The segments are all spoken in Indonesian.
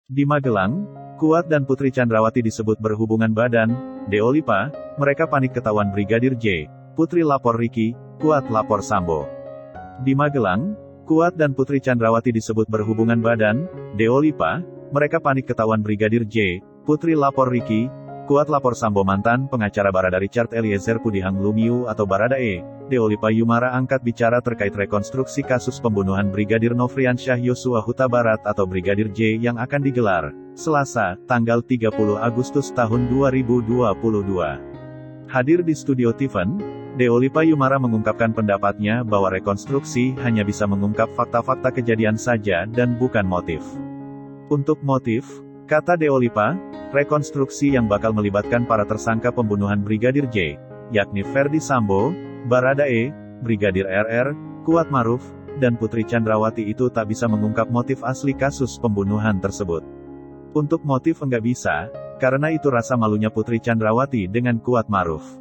Di Magelang, Kuat dan Putri Chandrawati disebut berhubungan badan. Deolipa, mereka panik ketahuan Brigadir J. Putri lapor Ricky, Kuat lapor Sambo. Di Magelang, Kuat dan Putri Chandrawati disebut berhubungan badan. Deolipa, mereka panik ketahuan Brigadir J. Putri lapor Ricky, Kuat lapor Sambo. Mantan pengacara Barada Richard Eliezer Pudihang Lumiu atau Baradae, Deolipa Yumara angkat bicara terkait rekonstruksi kasus pembunuhan Brigadir Nofriansyah Yosua Huta Barat atau Brigadir J yang akan digelar Selasa, tanggal 30 Agustus tahun 2022. Hadir di studio Tiffen, Deolipa Yumara mengungkapkan pendapatnya bahwa rekonstruksi hanya bisa mengungkap fakta-fakta kejadian saja dan bukan motif. Untuk motif, kata Deolipa, rekonstruksi yang bakal melibatkan para tersangka pembunuhan Brigadir J, yakni Ferdi Sambo, Baradae, Brigadir RR, Kuat Maruf, dan Putri Chandrawati itu tak bisa mengungkap motif asli kasus pembunuhan tersebut. Untuk motif enggak bisa, karena itu rasa malunya Putri Chandrawati dengan Kuat Maruf.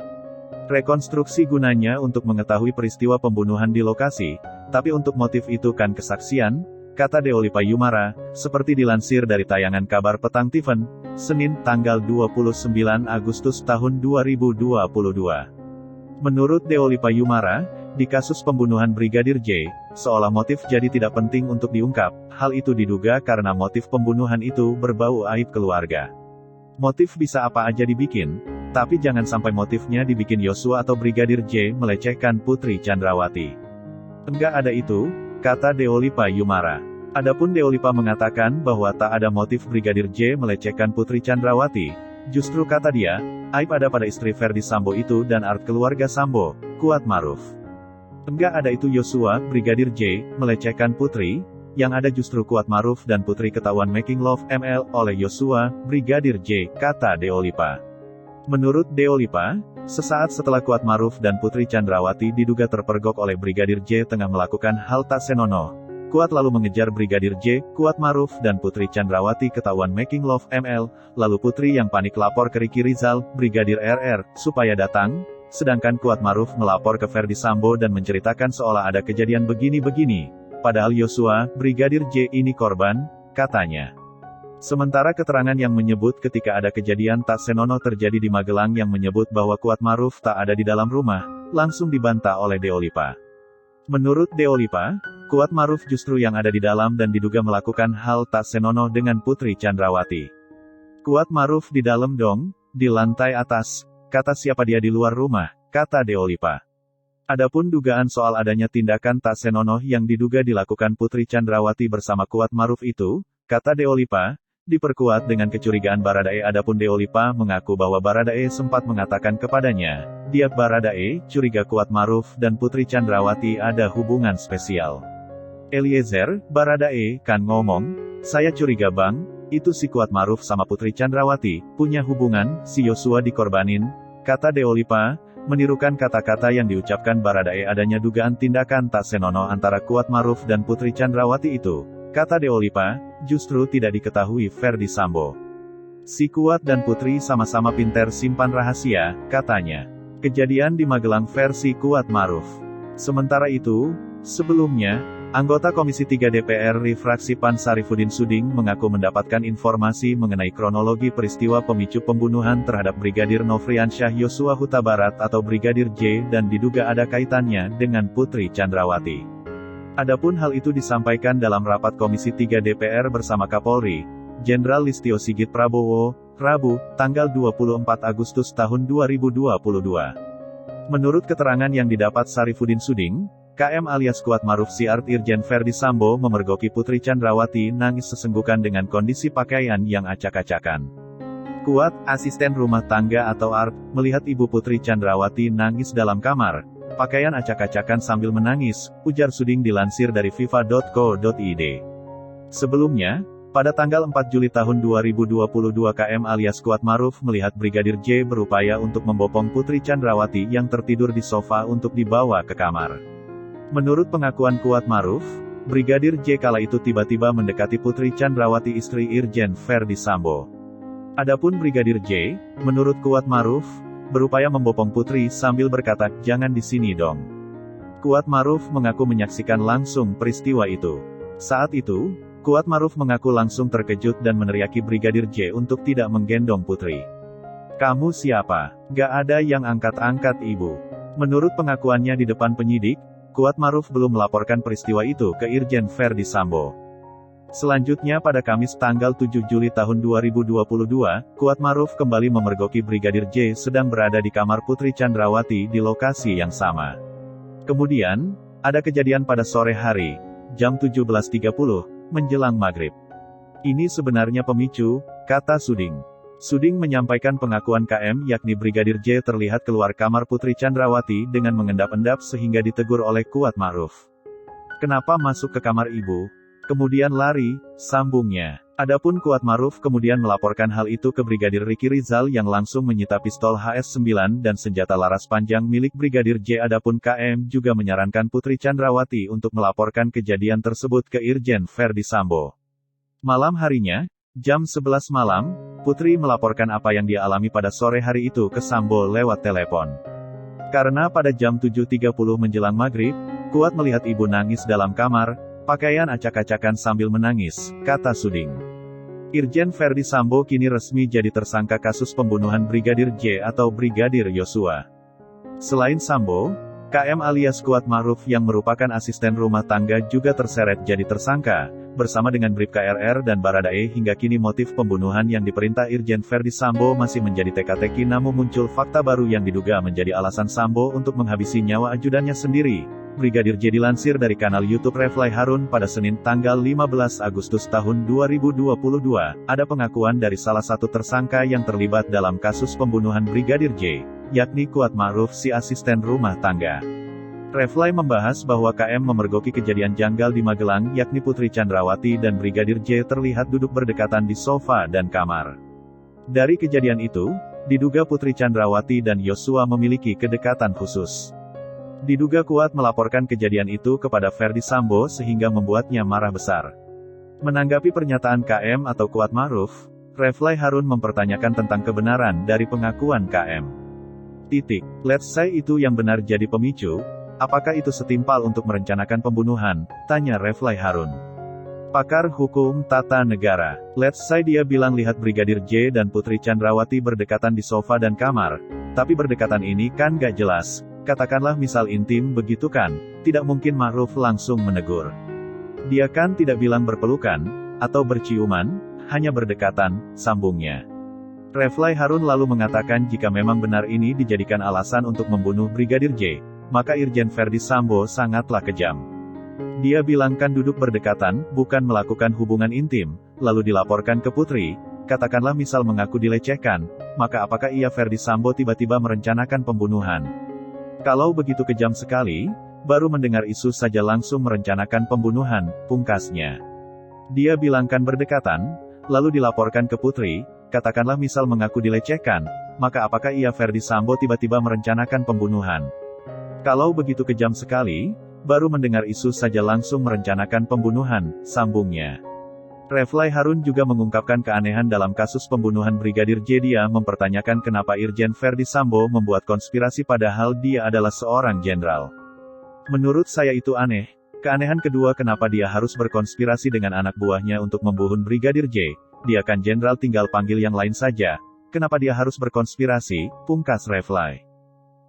Rekonstruksi gunanya untuk mengetahui peristiwa pembunuhan di lokasi, tapi untuk motif itu kan kesaksian, kata Deolipa Yumara, seperti dilansir dari tayangan kabar Petang Tiffen, Senin, tanggal 29 Agustus tahun 2022. Menurut Deolipa Yumara, di kasus pembunuhan Brigadir J, seolah motif jadi tidak penting untuk diungkap. Hal itu diduga karena motif pembunuhan itu berbau aib keluarga. Motif bisa apa aja dibikin, tapi jangan sampai motifnya dibikin Yosua atau Brigadir J melecehkan Putri Chandrawati. Enggak ada itu, kata Deolipa Yumara. Adapun Deolipa mengatakan bahwa tak ada motif Brigadir J melecehkan Putri Chandrawati. Justru kata dia, aib ada pada istri Ferdi Sambo itu dan art keluarga Sambo, Kuat Maruf. Enggak ada itu Yosua, Brigadir J, melecehkan Putri, yang ada justru Kuat Maruf dan Putri ketahuan making love ML oleh Yosua, Brigadir J, kata Deolipa. Menurut Deolipa, sesaat setelah Kuat Maruf dan Putri Chandrawati diduga terpergok oleh Brigadir J tengah melakukan hal tak senonoh, Kuat lalu mengejar Brigadir J, Kuat Maruf dan Putri Chandrawati ketahuan making love ML, lalu Putri yang panik lapor ke Ricky Rizal, Brigadir RR, supaya datang, sedangkan Kuat Maruf melapor ke Ferdi Sambo dan menceritakan seolah ada kejadian begini-begini, padahal Yosua, Brigadir J ini korban, katanya. Sementara keterangan yang menyebut ketika ada kejadian tak senonoh terjadi di Magelang yang menyebut bahwa Kuat Maruf tak ada di dalam rumah, langsung dibantah oleh Deolipa. Menurut Deolipa, Kuat Maruf justru yang ada di dalam dan diduga melakukan hal tak senonoh dengan Putri Chandrawati. Kuat Maruf di dalam dong, di lantai atas, kata siapa dia di luar rumah, kata Deolipa. Adapun dugaan soal adanya tindakan tak senonoh yang diduga dilakukan Putri Chandrawati bersama Kuat Maruf itu, kata Deolipa, diperkuat dengan kecurigaan Baradae. Adapun Deolipa mengaku bahwa Baradae sempat mengatakan kepadanya, dia Baradae curiga Kuat Maruf dan Putri Chandrawati ada hubungan spesial. Eliezer, Baradae kan ngomong, saya curiga bang, itu si Kuat Maruf sama Putri Chandrawati punya hubungan, si Yosua dikorbanin, kata Deolipa, menirukan kata-kata yang diucapkan Baradae adanya dugaan tindakan tak senonoh antara Kuat Maruf dan Putri Chandrawati itu. Kata Deolipa, justru tidak diketahui Ferdi Sambo. Si Kuat dan Putri sama-sama pinter simpan rahasia, katanya. Kejadian di Magelang versi Kuat Maruf. Sementara itu, sebelumnya, anggota Komisi 3 DPR Fraksi PAN Sarifudin Suding mengaku mendapatkan informasi mengenai kronologi peristiwa pemicu pembunuhan terhadap Brigadir Nofriansyah Yosua Huta Barat atau Brigadir J dan diduga ada kaitannya dengan Putri Chandrawati. Adapun hal itu disampaikan dalam rapat Komisi 3 DPR bersama Kapolri, Jenderal Listio Sigit Prabowo, Rabu, tanggal 24 Agustus tahun 2022. Menurut keterangan yang didapat Sarifudin Suding, KM alias Kuat Maruf si Art Irjen Ferdi Sambo memergoki Putri Chandrawati nangis sesenggukan dengan kondisi pakaian yang acak-acakan. Kuat, asisten rumah tangga atau Art, melihat ibu Putri Chandrawati nangis dalam kamar, pakaian acak-acakan sambil menangis, ujar Suding dilansir dari fifa.co.id. Sebelumnya, pada tanggal 4 Juli tahun 2022 KM alias Kuat Maruf melihat Brigadir J berupaya untuk membopong Putri Chandrawati yang tertidur di sofa untuk dibawa ke kamar. Menurut pengakuan Kuat Maruf, Brigadir J kala itu tiba-tiba mendekati Putri Chandrawati istri Irjen Ferdi Sambo. Adapun Brigadir J, menurut Kuat Maruf, berupaya membopong Putri sambil berkata, jangan di sini dong. Kuat Maruf mengaku menyaksikan langsung peristiwa itu. Saat itu, Kuatmaruf mengaku langsung terkejut dan meneriaki Brigadir J untuk tidak menggendong Putri. "Kamu siapa? Gak ada yang angkat-angkat ibu." Menurut pengakuannya di depan penyidik, Kuatmaruf belum melaporkan peristiwa itu ke Irjen Verdi Sambo. Selanjutnya pada Kamis tanggal 7 Juli tahun 2022, Kuatmaruf kembali memergoki Brigadir J sedang berada di kamar Putri Chandrawati di lokasi yang sama. Kemudian, ada kejadian pada sore hari, jam 17.30, menjelang maghrib. "Ini sebenarnya pemicu," kata Suding. Suding menyampaikan pengakuan KM yakni Brigadir J terlihat keluar kamar Putri Chandrawati dengan mengendap-endap sehingga ditegur oleh Kuatmaruf. "Kenapa masuk ke kamar ibu? Kemudian lari," sambungnya. Adapun Kuatmaruf kemudian melaporkan hal itu ke Brigadir Riki Rizal yang langsung menyita pistol HS9 dan senjata laras panjang milik Brigadir J. Adapun KM juga menyarankan Putri Chandrawati untuk melaporkan kejadian tersebut ke Irjen Verdi Sambo. Malam harinya, jam 11 malam, Putri melaporkan apa yang dia alami pada sore hari itu ke Sambo lewat telepon. Karena pada jam 7.30 menjelang maghrib, Kuat melihat ibu nangis dalam kamar, pakaian acak-acakan sambil menangis, kata Suding. Irjen Verdi Sambo kini resmi jadi tersangka kasus pembunuhan Brigadir J atau Brigadir Yosua. Selain Sambo, KM alias Kuatmaruf yang merupakan asisten rumah tangga juga terseret jadi tersangka, bersama dengan Bribka RR dan Baradae. Hingga kini motif pembunuhan yang diperintah Irjen Verdi Sambo masih menjadi teka-teki, namun muncul fakta baru yang diduga menjadi alasan Sambo untuk menghabisi nyawa ajudannya sendiri. Brigadir J dilansir dari kanal YouTube Refly Harun pada Senin tanggal 15 Agustus tahun 2022, ada pengakuan dari salah satu tersangka yang terlibat dalam kasus pembunuhan Brigadir J, yakni Kuatmaruf si asisten rumah tangga. Refly membahas bahwa KM memergoki kejadian janggal di Magelang yakni Putri Chandrawati dan Brigadir J terlihat duduk berdekatan di sofa dan kamar. Dari kejadian itu, diduga Putri Chandrawati dan Yosua memiliki kedekatan khusus. Diduga Kuat melaporkan kejadian itu kepada Verdi Sambo sehingga membuatnya marah besar. Menanggapi pernyataan KM atau Kuatmaruf, Refly Harun mempertanyakan tentang kebenaran dari pengakuan KM. Let's say itu yang benar jadi pemicu, apakah itu setimpal untuk merencanakan pembunuhan, tanya Refly Harun. Pakar hukum tata negara, let's say dia bilang lihat Brigadir J dan Putri Chandrawati berdekatan di sofa dan kamar, tapi berdekatan ini kan gak jelas. Katakanlah misal intim begitu kan, tidak mungkin Ma'ruf langsung menegur. Dia kan tidak bilang berpelukan, atau berciuman, hanya berdekatan, sambungnya. Refly Harun lalu mengatakan jika memang benar ini dijadikan alasan untuk membunuh Brigadir J, maka Irjen Verdi Sambo sangatlah kejam. Dia bilangkan duduk berdekatan, bukan melakukan hubungan intim, lalu dilaporkan ke Putri, katakanlah misal mengaku dilecehkan, maka apakah ia Verdi Sambo tiba-tiba merencanakan pembunuhan? Kalau begitu kejam sekali, baru mendengar isu saja langsung merencanakan pembunuhan, pungkasnya. Dia bilangkan berdekatan, lalu dilaporkan ke Putri, katakanlah misal mengaku dilecehkan, maka apakah ia Verdi Sambo tiba-tiba merencanakan pembunuhan? Kalau begitu kejam sekali, baru mendengar isu saja langsung merencanakan pembunuhan, sambungnya. Refly Harun juga mengungkapkan keanehan dalam kasus pembunuhan Brigadir J. Dia mempertanyakan kenapa Irjen Verdi Sambo membuat konspirasi padahal dia adalah seorang jenderal. Menurut saya itu aneh. Keanehan kedua kenapa dia harus berkonspirasi dengan anak buahnya untuk membunuh Brigadir J. Dia kan jenderal tinggal panggil yang lain saja. Kenapa dia harus berkonspirasi, pungkas Refly.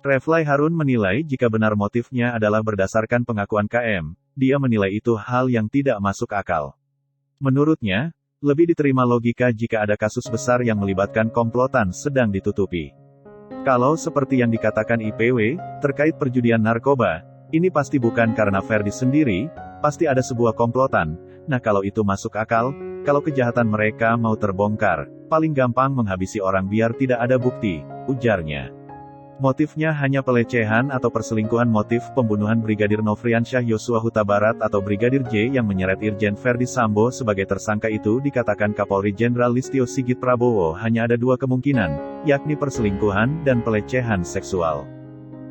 Refly Harun menilai jika benar motifnya adalah berdasarkan pengakuan KM, dia menilai itu hal yang tidak masuk akal. Menurutnya, lebih diterima logika jika ada kasus besar yang melibatkan komplotan sedang ditutupi. Kalau seperti yang dikatakan IPW, terkait perjudian narkoba, ini pasti bukan karena Verdi sendiri, pasti ada sebuah komplotan. Nah kalau itu masuk akal, kalau kejahatan mereka mau terbongkar, paling gampang menghabisi orang biar tidak ada bukti, ujarnya. Motifnya hanya pelecehan atau perselingkuhan. Motif pembunuhan Brigadir Nofriansyah Yosua Huta Barat atau Brigadir J yang menyeret Irjen Verdi Sambo sebagai tersangka itu dikatakan Kapolri Jenderal Listio Sigit Prabowo hanya ada dua kemungkinan, yakni perselingkuhan dan pelecehan seksual.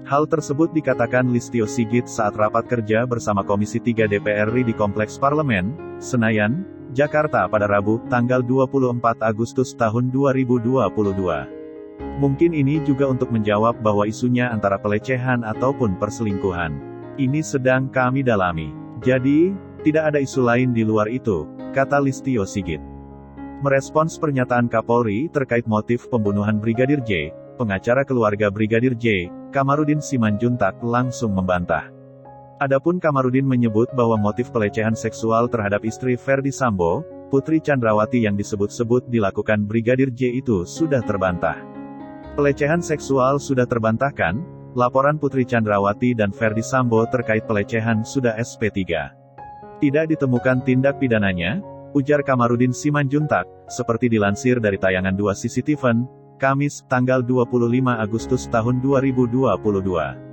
Hal tersebut dikatakan Listio Sigit saat rapat kerja bersama Komisi 3 DPR RI di Kompleks Parlemen, Senayan, Jakarta pada Rabu, tanggal 24 Agustus tahun 2022. Mungkin ini juga untuk menjawab bahwa isunya antara pelecehan ataupun perselingkuhan. Ini sedang kami dalami. Jadi, Tidak ada isu lain di luar itu, kata Listio Sigit. Merespons pernyataan Kapolri terkait motif pembunuhan Brigadir J, pengacara keluarga Brigadir J, Kamarudin Simanjuntak langsung membantah. Adapun Kamarudin menyebut bahwa motif pelecehan seksual terhadap istri Ferdi Sambo, Putri Chandrawati yang disebut-sebut dilakukan Brigadir J itu sudah terbantah. Pelecehan seksual sudah terbantahkan, laporan Putri Chandrawati dan Ferdi Sambo terkait pelecehan sudah SP3. Tidak ditemukan tindak pidananya, ujar Kamarudin Simanjuntak, seperti dilansir dari tayangan 2 CCTV, Kamis, tanggal 25 Agustus tahun 2022.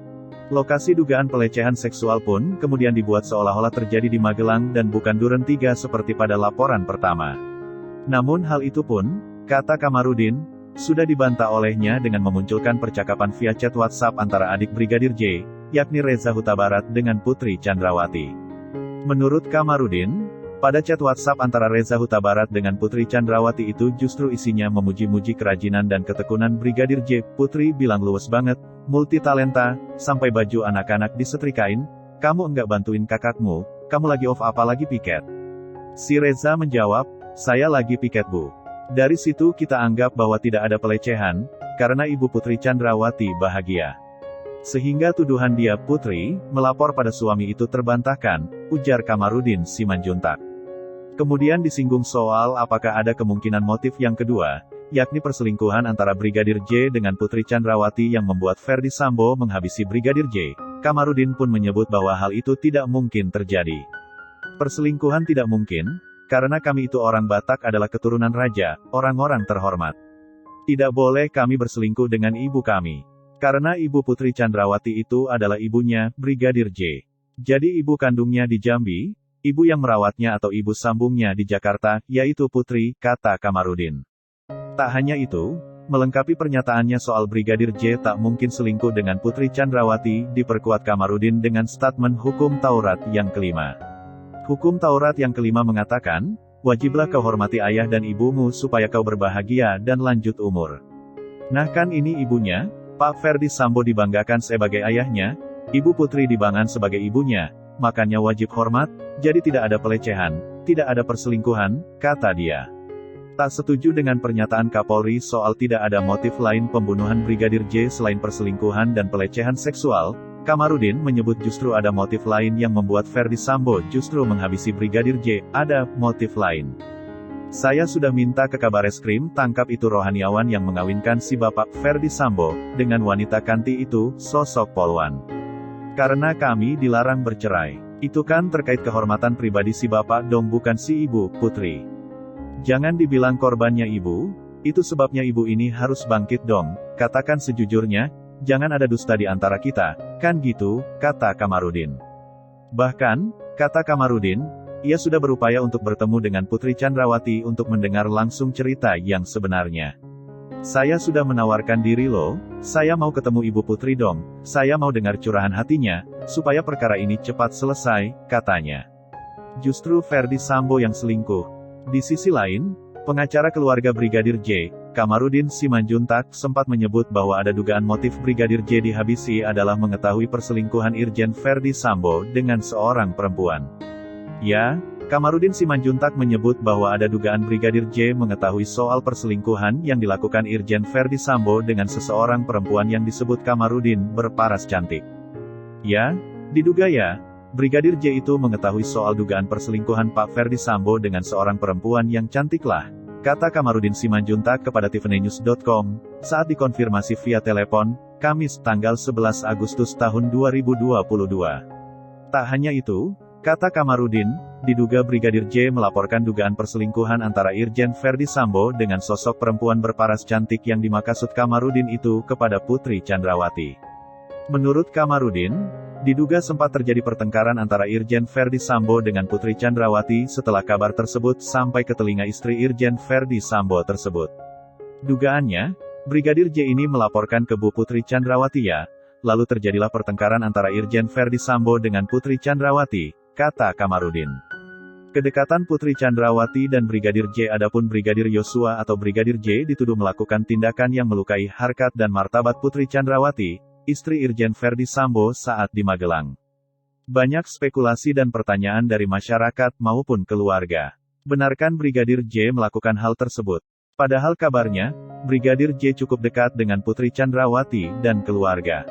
Lokasi dugaan pelecehan seksual pun kemudian dibuat seolah-olah terjadi di Magelang dan bukan Duren 3 seperti pada laporan pertama. Namun hal itu pun, kata Kamarudin, sudah dibantah olehnya dengan memunculkan percakapan via chat WhatsApp antara adik Brigadir J, yakni Reza Huta Barat dengan Putri Chandrawati. Menurut Kamarudin, pada chat WhatsApp antara Reza Huta Barat dengan Putri Chandrawati itu justru isinya memuji-muji kerajinan dan ketekunan Brigadir J. Putri bilang luwes banget, multi talenta, sampai baju anak-anak disetrikain, kamu enggak bantuin kakakmu, kamu lagi off apa lagi piket? Si Reza menjawab, saya lagi piket bu. Dari situ kita anggap bahwa tidak ada pelecehan, karena ibu Putri Chandrawati bahagia. Sehingga tuduhan dia, Putri, melapor pada suami itu terbantahkan, ujar Kamarudin Simanjuntak. Kemudian disinggung soal apakah ada kemungkinan motif yang kedua, yakni perselingkuhan antara Brigadir J dengan Putri Chandrawati yang membuat Ferdi Sambo menghabisi Brigadir J. Kamarudin pun menyebut bahwa hal itu tidak mungkin terjadi. Perselingkuhan tidak mungkin, karena kami itu orang Batak adalah keturunan raja, orang-orang terhormat. Tidak boleh kami berselingkuh dengan ibu kami. Karena ibu Putri Chandrawati itu adalah ibunya, Brigadir J. Jadi ibu kandungnya di Jambi, ibu yang merawatnya atau ibu sambungnya di Jakarta, yaitu Putri, kata Kamarudin. Tak hanya itu, melengkapi pernyataannya soal Brigadir J tak mungkin selingkuh dengan Putri Chandrawati, diperkuat Kamarudin dengan statement Hukum Taurat yang kelima. Hukum Taurat yang kelima mengatakan, wajiblah kau hormati ayah dan ibumu supaya kau berbahagia dan lanjut umur. Nah kan ini ibunya, Pak Ferdi Sambo dibanggakan sebagai ayahnya, Ibu Putri dibanggakan sebagai ibunya, makanya wajib hormat, jadi tidak ada pelecehan, tidak ada perselingkuhan, kata dia. Tak setuju dengan pernyataan Kapolri soal tidak ada motif lain pembunuhan Brigadir J selain perselingkuhan dan pelecehan seksual, Kamarudin menyebut justru ada motif lain yang membuat Ferdi Sambo justru menghabisi Brigadir J, ada motif lain. Saya sudah minta ke Kabareskrim tangkap itu rohaniawan yang mengawinkan si Bapak Ferdi Sambo dengan wanita kanti itu, sosok polwan. Karena kami dilarang bercerai. Itu kan terkait kehormatan pribadi si Bapak dong bukan si Ibu, Putri. Jangan dibilang korbannya Ibu, itu sebabnya Ibu ini harus bangkit dong, katakan sejujurnya, jangan ada dusta di antara kita, kan gitu, kata Kamarudin. Bahkan, kata Kamarudin, ia sudah berupaya untuk bertemu dengan Putri Chandrawati untuk mendengar langsung cerita yang sebenarnya. Saya sudah menawarkan diri loh, saya mau ketemu Ibu Putri dong, saya mau dengar curahan hatinya, supaya perkara ini cepat selesai, katanya. Justru Ferdi Sambo yang selingkuh. Di sisi lain, pengacara keluarga Brigadir J, Kamarudin Simanjuntak, sempat menyebut bahwa ada dugaan motif Brigadir J dihabisi adalah mengetahui perselingkuhan Irjen Ferdi Sambo dengan seorang perempuan. Ya, Kamarudin Simanjuntak menyebut bahwa ada dugaan Brigadir J mengetahui soal perselingkuhan yang dilakukan Irjen Ferdi Sambo dengan seseorang perempuan yang disebut Kamarudin berparas cantik. Ya, diduga ya, Brigadir J itu mengetahui soal dugaan perselingkuhan Pak Ferdi Sambo dengan seorang perempuan yang cantik lah, kata Kamarudin Simanjuntak kepada tvnews.com, saat dikonfirmasi via telepon, Kamis tanggal 11 Agustus tahun 2022. Tak hanya itu, kata Kamarudin, diduga Brigadir J melaporkan dugaan perselingkuhan antara Irjen Ferdi Sambo dengan sosok perempuan berparas cantik yang dimaksud Kamarudin itu kepada Putri Chandrawati. Menurut Kamarudin, diduga sempat terjadi pertengkaran antara Irjen Ferdi Sambo dengan Putri Chandrawati setelah kabar tersebut sampai ke telinga istri Irjen Ferdi Sambo tersebut. Dugaannya, Brigadir J ini melaporkan ke Bu Putri Chandrawati ya, lalu terjadilah pertengkaran antara Irjen Ferdi Sambo dengan Putri Chandrawati, kata Kamarudin. Kedekatan Putri Chandrawati dan Brigadir J. Adapun Brigadir Yosua atau Brigadir J dituduh melakukan tindakan yang melukai harkat dan martabat Putri Chandrawati, istri Irjen Ferdi Sambo saat di Magelang. Banyak spekulasi dan pertanyaan dari masyarakat maupun keluarga. Benarkah Brigadir J melakukan hal tersebut? Padahal kabarnya, Brigadir J cukup dekat dengan Putri Chandrawati dan keluarga.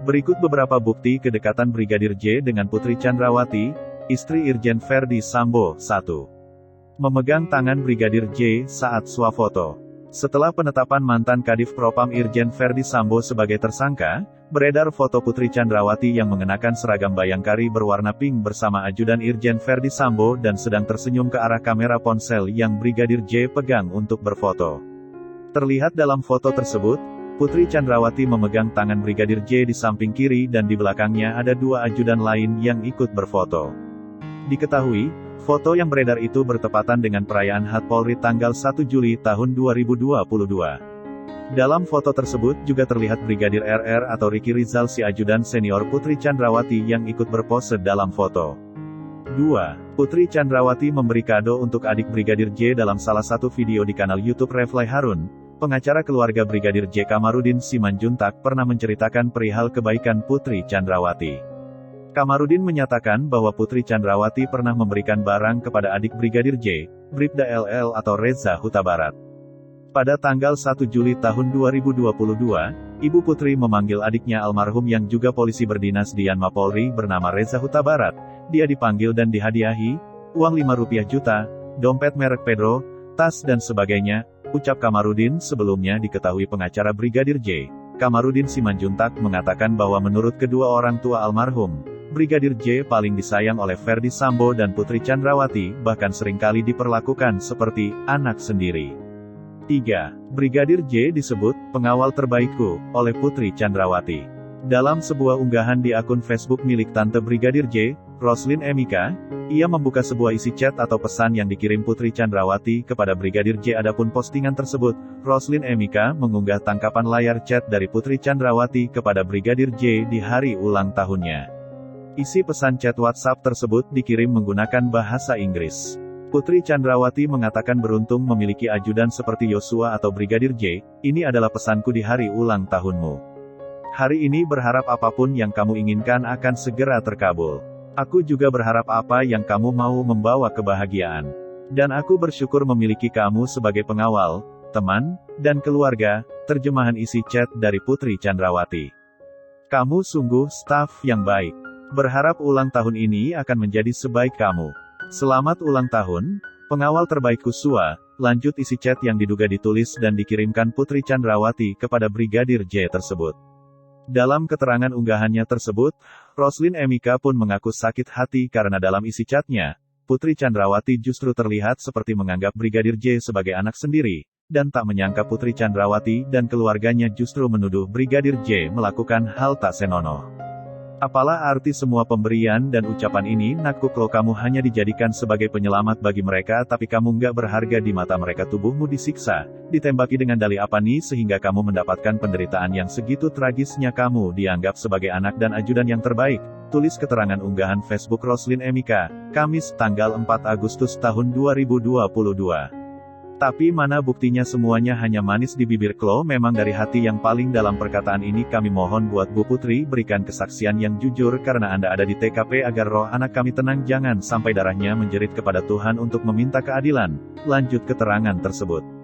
Berikut beberapa bukti kedekatan Brigadir J dengan Putri Chandrawati, istri Irjen Verdi Sambo. 1. Memegang tangan Brigadir J saat swafoto. Setelah penetapan mantan Kadif Propam Irjen Verdi Sambo sebagai tersangka, beredar foto Putri Chandrawati yang mengenakan seragam bayangkari berwarna pink bersama ajudan Irjen Verdi Sambo dan sedang tersenyum ke arah kamera ponsel yang Brigadir J pegang untuk berfoto. Terlihat dalam foto tersebut, Putri Chandrawati memegang tangan Brigadir J di samping kiri dan di belakangnya ada dua ajudan lain yang ikut berfoto. Diketahui, foto yang beredar itu bertepatan dengan perayaan HUT Polri tanggal 1 Juli tahun 2022. Dalam foto tersebut juga terlihat Brigadir RR atau Ricky Rizal si ajudan senior Putri Chandrawati yang ikut berpose dalam foto. 2. Putri Chandrawati memberi kado untuk adik Brigadir J dalam salah satu video di kanal YouTube Refly Harun. Pengacara keluarga Brigadir J Kamarudin Simanjuntak pernah menceritakan perihal kebaikan Putri Chandrawati. Kamarudin menyatakan bahwa Putri Chandrawati pernah memberikan barang kepada adik Brigadir J, Bribda LL atau Reza Huta Barat. Pada tanggal 1 Juli tahun 2022, Ibu Putri memanggil adiknya almarhum yang juga polisi berdinas di Yanma Polri bernama Reza Huta Barat. Dia dipanggil dan dihadiahi uang Rp5 juta, dompet merek Pedro, tas dan sebagainya, ucap Kamarudin. Sebelumnya diketahui pengacara Brigadir J, Kamarudin Simanjuntak mengatakan bahwa menurut kedua orang tua almarhum, Brigadir J paling disayang oleh Verdi Sambo dan Putri Chandrawati, bahkan seringkali diperlakukan seperti anak sendiri. 3. Brigadir J disebut pengawal terbaikku oleh Putri Chandrawati. Dalam sebuah unggahan di akun Facebook milik Tante Brigadir J, Roslin Emika, ia membuka sebuah isi chat atau pesan yang dikirim Putri Chandrawati kepada Brigadir J. Adapun postingan tersebut, Roslin Emika mengunggah tangkapan layar chat dari Putri Chandrawati kepada Brigadir J di hari ulang tahunnya. Isi pesan chat WhatsApp tersebut dikirim menggunakan bahasa Inggris. Putri Chandrawati mengatakan beruntung memiliki ajudan seperti Yosua atau Brigadir J, ini adalah pesanku di hari ulang tahunmu. Hari ini berharap apapun yang kamu inginkan akan segera terkabul. Aku juga berharap apa yang kamu mau membawa kebahagiaan. Dan aku bersyukur memiliki kamu sebagai pengawal, teman, dan keluarga. Terjemahan isi chat dari Putri Chandrawati. Kamu sungguh staf yang baik. Berharap ulang tahun ini akan menjadi sebaik kamu. Selamat ulang tahun, pengawal terbaikku Sua. Lanjut isi chat yang diduga ditulis dan dikirimkan Putri Chandrawati kepada Brigadir J tersebut. Dalam keterangan unggahannya tersebut, Roslin Emika pun mengaku sakit hati karena dalam isi chatnya, Putri Chandrawati justru terlihat seperti menganggap Brigadir J sebagai anak sendiri, dan tak menyangka Putri Chandrawati dan keluarganya justru menuduh Brigadir J melakukan hal tak senonoh. Apalah arti semua pemberian dan ucapan ini? Nakku kalau kamu hanya dijadikan sebagai penyelamat bagi mereka tapi kamu nggak berharga di mata mereka. Tubuhmu disiksa, ditembaki dengan dalih apa nih sehingga kamu mendapatkan penderitaan yang segitu tragisnya? Kamu dianggap sebagai anak dan ajudan yang terbaik, tulis keterangan unggahan Facebook Roslin Emika, Kamis tanggal 4 Agustus tahun 2022. Tapi mana buktinya? Semuanya hanya manis di bibir. Klo memang dari hati yang paling dalam perkataan ini. Kami mohon buat Bu Putri berikan kesaksian yang jujur karena Anda ada di TKP agar roh anak kami tenang, jangan sampai darahnya menjerit kepada Tuhan untuk meminta keadilan. Lanjut keterangan tersebut.